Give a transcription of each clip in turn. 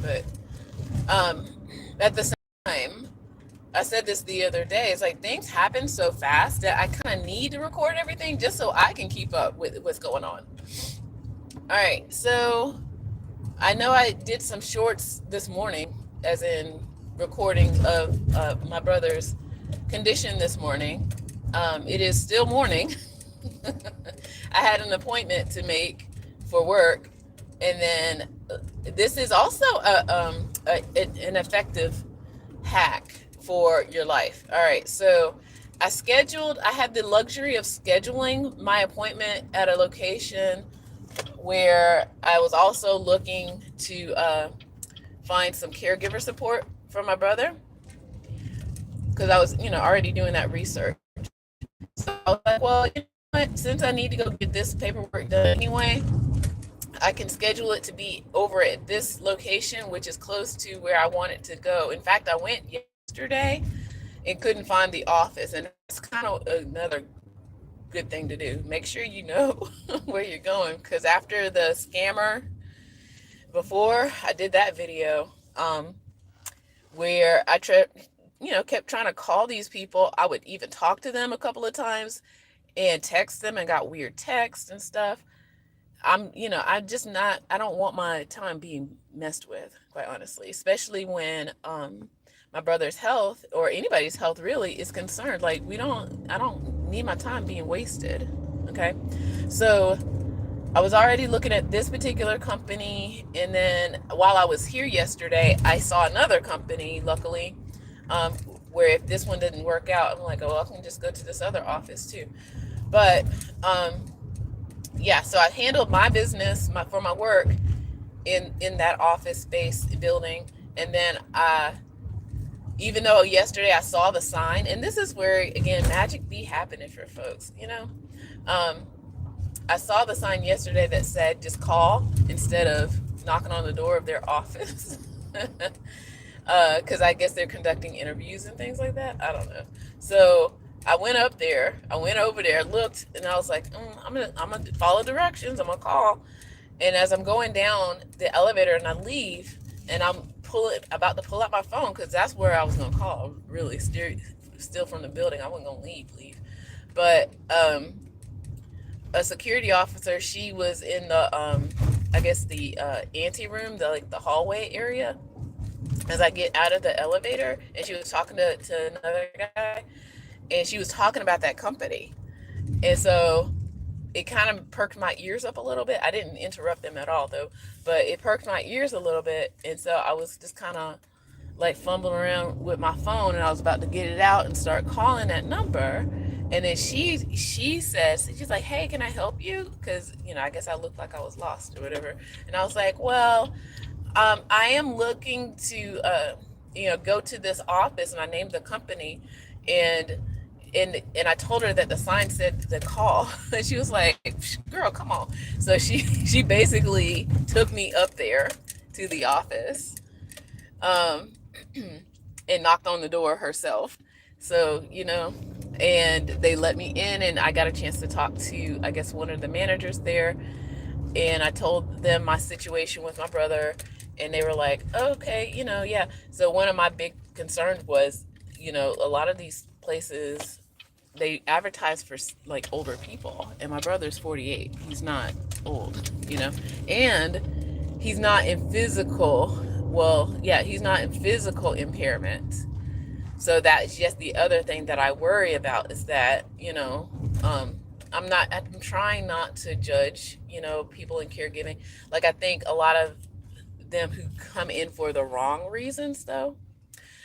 But at the same time, I said this the other day, it's like things happen so fast that I kind of need to record everything just so I can keep up with what's going on. All right, so I know I did some shorts this morning, as in recordings of my brother's condition this morning. It is still morning. I had an appointment to make for work, and then this is also an effective hack for your life. All right, so I had the luxury of scheduling my appointment at a location where I was also looking to find some caregiver support for my brother, because I was, already doing that research. So I was like, well, you know what? Since I need to go get this paperwork done anyway, I can schedule it to be over at this location, which is close to where I want it to go. In fact, I went yesterday and couldn't find the office, and it's kind of another good thing to do. Make sure you know where you're going, because after the scammer, before I did that video, where I kept trying to call these people. I would even talk to them a couple of times and text them, and got weird texts and stuff. I don't want my time being messed with, quite honestly, especially when my brother's health, or anybody's health really, is concerned. Like, I don't need my time being wasted. Okay. So I was already looking at this particular company, and then while I was here yesterday, I saw another company, luckily, where if this one didn't work out, I'm like, oh, I can just go to this other office too. But so I handled my business for my work in that office space building, and then even though yesterday I saw the sign, and this is where, again, magic be happening for folks, I saw the sign yesterday that said just call instead of knocking on the door of their office. Because I guess they're conducting interviews and things like that. I don't know. So I went over there, looked, and I was like, I'm gonna follow directions. I'm gonna call. And as I'm going down the elevator and I leave, and I'm about to pull out my phone, because that's where I was gonna call. Really, still from the building. I wasn't gonna leave. But a security officer, she was in the I guess the ante room, the hallway area, as I get out of the elevator, and she was talking to another guy, and she was talking about that company. And so it kind of perked my ears up a little bit. I didn't interrupt them at all, though, but it perked my ears a little bit. And so I was just kind of like fumbling around with my phone, and I was about to get it out and start calling that number. And then she says, she's like, hey, can I help you? Because, I guess I looked like I was lost or whatever. And I was like, well, I am looking to, go to this office, and I named the company, and I told her that the sign said the call, and she was like, girl, come on. So she basically took me up there to the office, and knocked on the door herself. So, and they let me in, and I got a chance to talk to, I guess, one of the managers there. And I told them my situation with my brother, and they were like, okay, yeah. So one of my big concerns was, a lot of these places, they advertise for like older people, and my brother's 48. He's not old, and he's not in physical, he's not in physical impairment. So that's just the other thing that I worry about, is that, I'm trying not to judge, people in caregiving. Like, I think a lot of them who come in for the wrong reasons, though,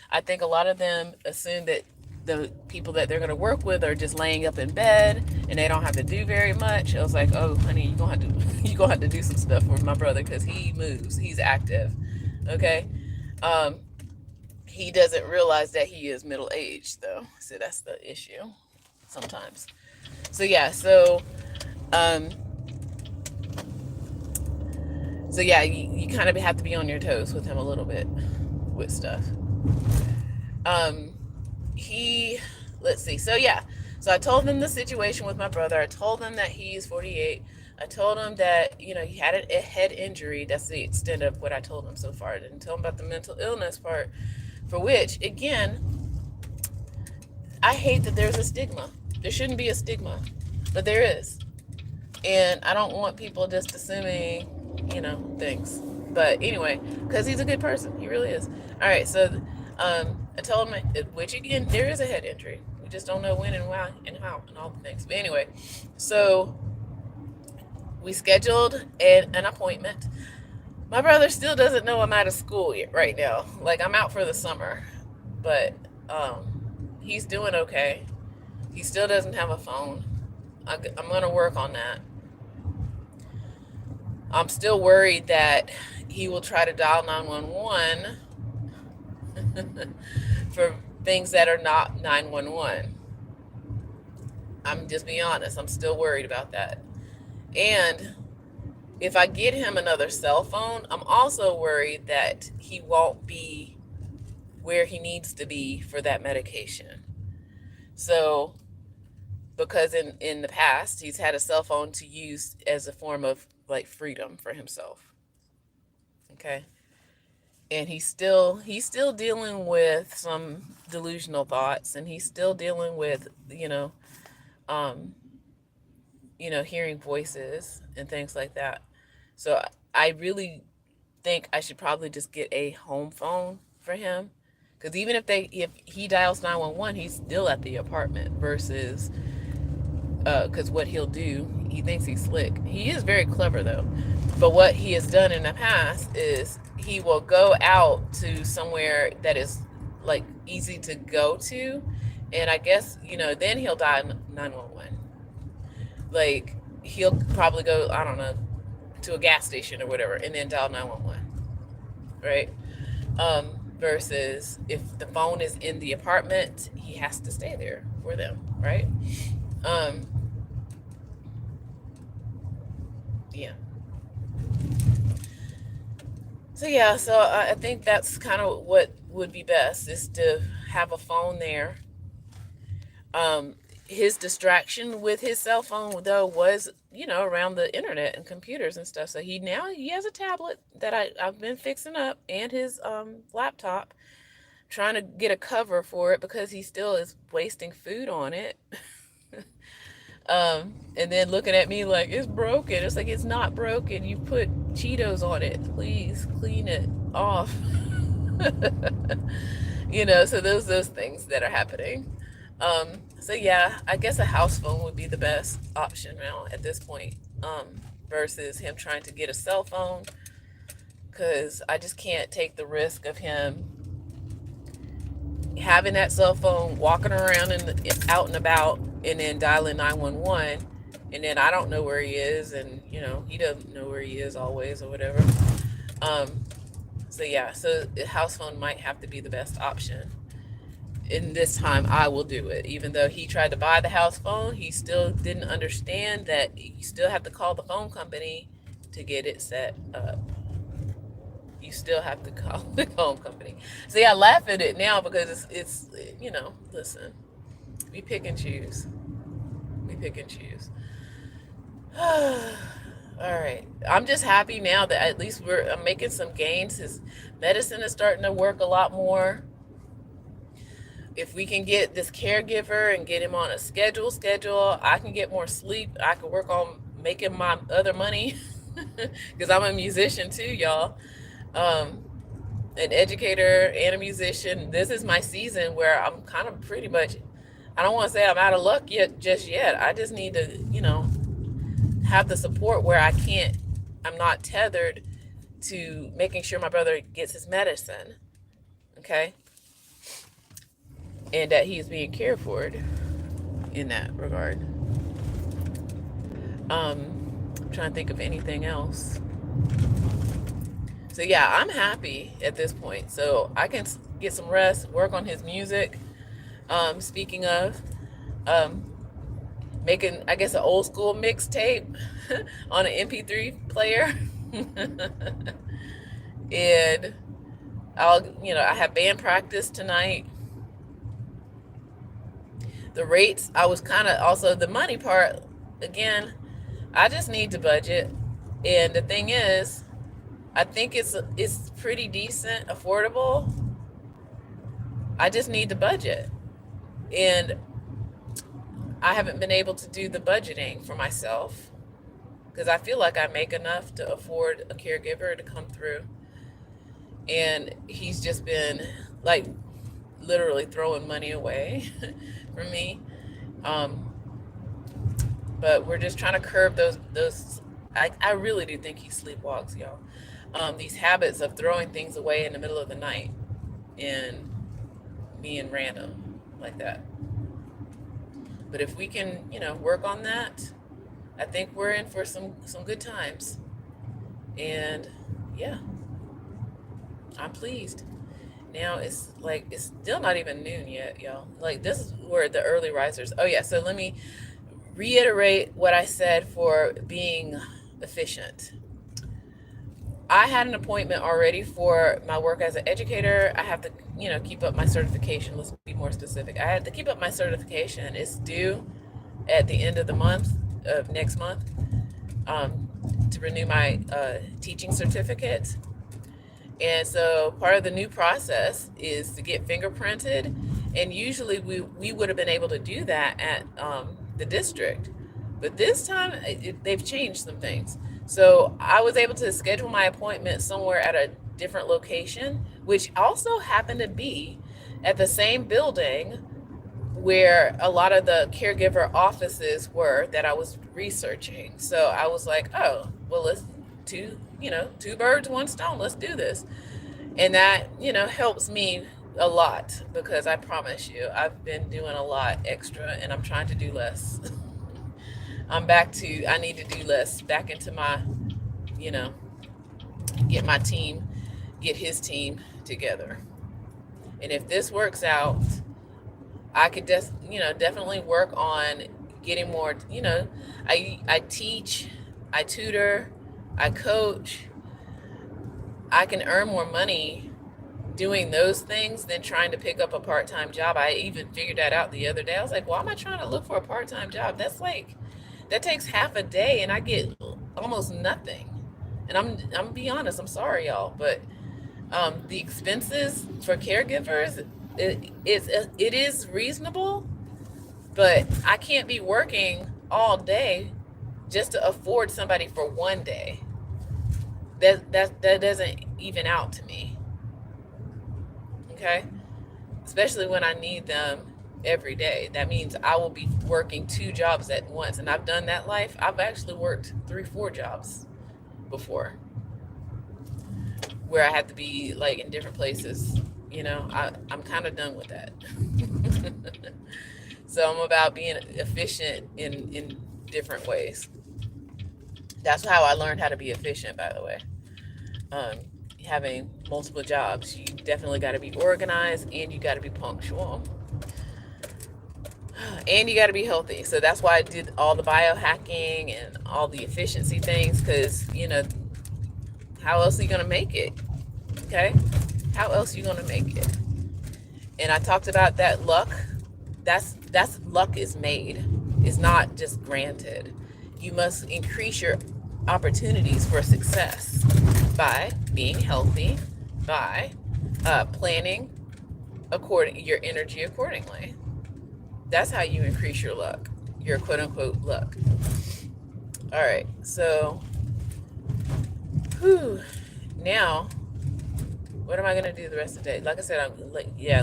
I think a lot of them assume that the people that they're going to work with are just laying up in bed and they don't have to do very much. I was like, oh, honey, you're going to have to do some stuff for my brother, because he moves, he's active. Okay. He doesn't realize that he is middle-aged, though. So that's the issue sometimes. So yeah, you kind of have to be on your toes with him a little bit with stuff. Let's see. So I told them the situation with my brother. I told them that he's 48. I told him that, he had a head injury. That's the extent of what I told him so far. I didn't tell him about the mental illness part, for which, again, I hate that there's a stigma. There shouldn't be a stigma, but there is. And I don't want people just assuming, things. But anyway, because he's a good person. He really is. All right, so I told him, which again, there is a head injury. We just don't know when and why and how and all the things. But anyway, so we scheduled an appointment. My brother still doesn't know I'm out of school yet right now. Like, I'm out for the summer. But he's doing okay. He still doesn't have a phone. I'm going to work on that. I'm still worried that he will try to dial 911 for things that are not 911. I'm just being honest. I'm still worried about that. And if I get him another cell phone, I'm also worried that he won't be where he needs to be for that medication. So, because in the past, he's had a cell phone to use as a form of like freedom for himself. Okay. And he's still dealing with some delusional thoughts, and he's still dealing with, hearing voices and things like that. So I really think I should probably just get a home phone for him, because even if he dials 911, he's still at the apartment versus because what he'll do, he thinks he's slick. He is very clever though. But what he has done in the past is he will go out to somewhere that is like easy to go to, and I guess then he'll dial 911. Like, he'll probably go, I don't know, to a gas station or whatever, and then dial 911, right? Versus if the phone is in the apartment, he has to stay there for them, right? Yeah. So I think that's kind of what would be best, is to have a phone there. His distraction with his cell phone though was, around the internet and computers and stuff. So he has a tablet that I've been fixing up, and his laptop, trying to get a cover for it because he still is wasting food on it. And then looking at me like it's broken. It's like, it's not broken. You put Cheetos on it. Please clean it off. So those things that are happening. So yeah, I guess a house phone would be the best option now at this point, versus him trying to get a cell phone, because I just can't take the risk of him having that cell phone, walking around out and about, and then dialing 911, and then I don't know where he is, and he doesn't know where he is always or whatever. So the house phone might have to be the best option. And this time I will do it. Even though he tried to buy the house phone, he still didn't understand that you still have to call the phone company to get it set up. You still have to call the phone company. See, I laugh at it now because it's listen, we pick and choose. We pick and choose. All right. I'm just happy now that at least I'm making some gains. His medicine is starting to work a lot more. If we can get this caregiver and get him on a schedule, I can get more sleep. I can work on making my other money because I'm a musician too, y'all. An educator and a musician. This is my season where I'm kind of pretty much, I don't want to say I'm out of luck just yet. I just need to, have the support where I'm not tethered to making sure my brother gets his medicine. Okay. And that he's being cared for in that regard. I'm trying to think of anything else. So yeah, I'm happy at this point. So I can get some rest, work on his music. Speaking of, making, I guess, an old school mixtape on an MP3 player. And I have band practice tonight. The rates, I was kind of also the money part, again, I just need to budget. And the thing is, I think it's pretty decent, affordable. I just need to budget. And I haven't been able to do the budgeting for myself because I feel like I make enough to afford a caregiver to come through. And he's just been like literally throwing money away from me. Um, but we're just trying to curb those. I really do think he sleepwalks, y'all. These habits of throwing things away in the middle of the night and being random like that. But if we can, work on that, I think we're in for some good times. And yeah, I'm pleased. Now it's still not even noon yet, y'all. Like this is where the early risers. Oh yeah, so let me reiterate what I said for being efficient. I had an appointment already for my work as an educator. I have to, keep up my certification. Let's be more specific. I had to keep up my certification. It's due at the end of the month, of next month, to renew my teaching certificate. And so part of the new process is to get fingerprinted. And usually we would have been able to do that at the district. But this time they've changed some things. So I was able to schedule my appointment somewhere at a different location, which also happened to be at the same building where a lot of the caregiver offices were that I was researching. So I was like, oh, well, let's two birds, one stone. Let's do this. And that, helps me a lot because I promise you, I've been doing a lot extra and I'm trying to do less. I need to do less, back into my, get my team, get his team together. And if this works out, I could definitely work on getting more, I teach, I tutor, I coach. I can earn more money doing those things than trying to pick up a part-time job. I even figured that out the other day. I was like, why am I trying to look for a part-time job? That takes half a day and I get almost nothing. And I'm be honest, I'm sorry y'all, but the expenses for caregivers, it is reasonable, but I can't be working all day just to afford somebody for one day. That doesn't even out to me. Okay? Especially when I need them every day. That means I will be working 2 jobs at once. And I've done that life. I've actually worked 3-4 jobs before where I had to be like in different places. I'm kind of done with that. So I'm about being efficient in different ways. That's how I learned how to be efficient, by the way. Having multiple jobs, you definitely got to be organized and you got to be punctual. And you got to be healthy. So that's why I did all the biohacking and all the efficiency things because, how else are you going to make it? Okay? How else are you going to make it? And I talked about that luck. That's luck is made. It's not just granted. You must increase your opportunities for success by being healthy, by planning your energy accordingly. That's how you increase your luck, your quote unquote luck. All right, so now what am I gonna do the rest of the day? Like I said,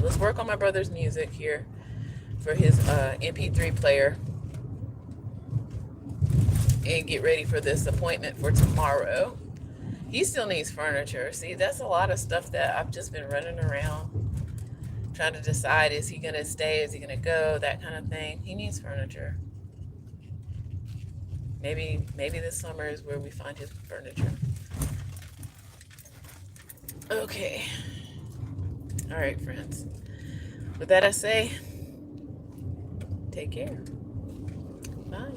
let's work on my brother's music here for his MP3 player and get ready for this appointment for tomorrow. He still needs furniture. See, that's a lot of stuff that I've just been running around trying to decide, is he going to stay, is he going to go, that kind of thing. He needs furniture. Maybe this summer is where we find his furniture. Okay. All right, friends. With that I say, take care. Bye.